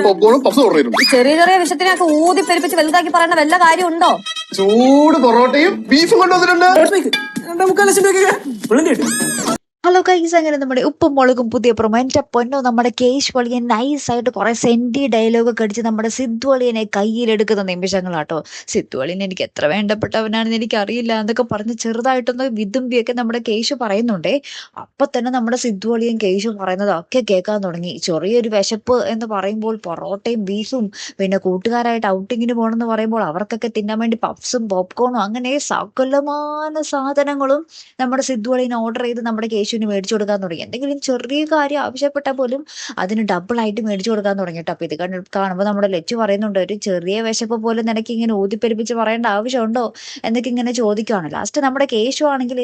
പോപ്കോണും പപ്സും order ചെയ്തിട്ടുണ്ട്. ചെറിയ ചെറിയ വിഷയത്തിനൊക്കെ ഊതി പെരുപ്പിച്ച് വലുതാക്കി പറയുന്ന വല്ല കാര്യമുണ്ടോ? ചൂട് പൊറോട്ടയും ബീഫും കൊണ്ടുവന്നിട്ടുണ്ട്. ഹലോ ഗൈസ്, അങ്ങനെ നമ്മുടെ ഉപ്പും മുളകും പുതിയ പ്രൊമോ. എൻ്റെ പൊന്നോ, നമ്മുടെ കേശ് വളിയൻ നൈസായിട്ട് കുറെ സെൻറ്റി ഡയലോഗൊക്കെ അടിച്ച് നമ്മുടെ സിദ്ധു വളിയനെ കയ്യിലെടുക്കുന്ന നിമിഷങ്ങളാട്ടോ. സിദ്ധു വളിയൻ എനിക്ക് എത്ര വേണ്ടപ്പെട്ടവനാണെന്ന് എനിക്കറിയില്ല എന്നൊക്കെ പറഞ്ഞ് ചെറുതായിട്ടൊന്ന് വിതുമ്പിയൊക്കെ നമ്മുടെ കേശു പറയുന്നുണ്ടേ. അപ്പം തന്നെ നമ്മുടെ സിദ്ധു വളിയൻ കേശു പറയുന്നതൊക്കെ കേൾക്കാൻ തുടങ്ങി. ചെറിയൊരു വിശപ്പ് എന്ന് പറയുമ്പോൾ പൊറോട്ടയും ബീഫും, പിന്നെ കൂട്ടുകാരായിട്ട് ഔട്ടിങ്ങിന് പോകണമെന്ന് പറയുമ്പോൾ അവർക്കൊക്കെ തിന്നാൻ വേണ്ടി പപ്സും പോപ്കോണും, അങ്ങനെ സകലമാന സാധനങ്ങളും നമ്മുടെ സിദ്ധു വളിയൻ ഓർഡർ ചെയ്ത് നമ്മുടെ കേശുവിന് മേടിച്ചു കൊടുക്കാൻ തുടങ്ങി. എന്തെങ്കിലും ചെറിയ കാര്യം ആവശ്യപ്പെട്ടാൽ പോലും അതിന് ഡബിൾ ആയിട്ട് മേടിച്ചു കൊടുക്കാൻ തുടങ്ങിയിട്ട്. അപ്പൊ ഇത് കാണുമ്പോൾ നമ്മുടെ ലച്ചു പറയുന്നുണ്ട്, ഒരു ചെറിയ വിശപ്പ് പോലും നിനക്ക് ഇങ്ങനെ ഊതിപ്പെരുപ്പിച്ച് പറയേണ്ട ആവശ്യമുണ്ടോ എന്നൊക്കെ ഇങ്ങനെ ചോദിക്കുകയാണ്. ലാസ്റ്റ് നമ്മുടെ കേശു ആണെങ്കിൽ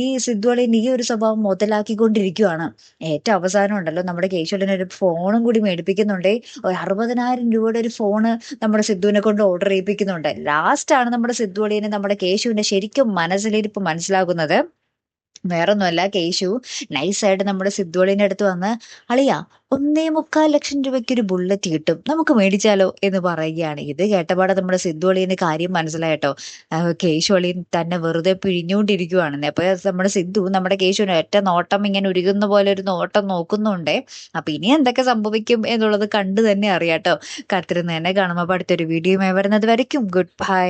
ഈ സിദ്ധുവളിന് ഈ ഒരു സ്വഭാവം മുതലാക്കിക്കൊണ്ടിരിക്കുകയാണ്. ഏറ്റവും അവസാനം ഉണ്ടല്ലോ, നമ്മുടെ കേശുവിന് ഒരു ഫോണും കൂടി മേടിപ്പിക്കുന്നുണ്ടേ. ഒരു 60,000 രൂപയുടെ ഒരു ഫോണ് നമ്മുടെ സിദ്ധുവിനെ കൊണ്ട് ഓർഡർ ചെയ്യിപ്പിക്കുന്നുണ്ട്. ലാസ്റ്റാണ് നമ്മുടെ സിദ്ധുവളിനെ നമ്മുടെ കേശുവിന്റെ ശരിക്കും മനസ്സിലിരിപ്പ് മനസ്സിലാകുന്നത്. വേറൊന്നുമല്ല, കേശു നൈസായിട്ട് നമ്മുടെ സിദ്ധുവളിന്റെ അടുത്ത് വന്ന്, അളിയാ 1.25 രൂപയ്ക്ക് ഒരു ബുള്ളറ്റ് കിട്ടും, നമുക്ക് മേടിച്ചാലോ എന്ന് പറയുകയാണ്. ഇത് കേട്ടപാടെ നമ്മുടെ സിദ്ധുവളിന് കാര്യം മനസ്സിലായിട്ടോ. കേശു വളിയൻ തന്നെ വെറുതെ പിഴിഞ്ഞുകൊണ്ടിരിക്കുവാണ്. അപ്പൊ നമ്മുടെ സിദ്ധു നമ്മുടെ കേശുവിന് ഒറ്റ നോട്ടം ഇങ്ങനെ ഉരുകുന്ന പോലെ ഒരു നോട്ടം നോക്കുന്നുണ്ടേ. അപ്പൊ ഇനി എന്തൊക്കെ സംഭവിക്കും എന്നുള്ളത് കണ്ടു തന്നെ അറിയാട്ടോ. കാത്തിരുന്ന് തന്നെ കാണുമ്പോൾ അടുത്തൊരു വീഡിയോയുമായി വരുന്നത് വരയ്ക്കും ഗുഡ് ബൈ.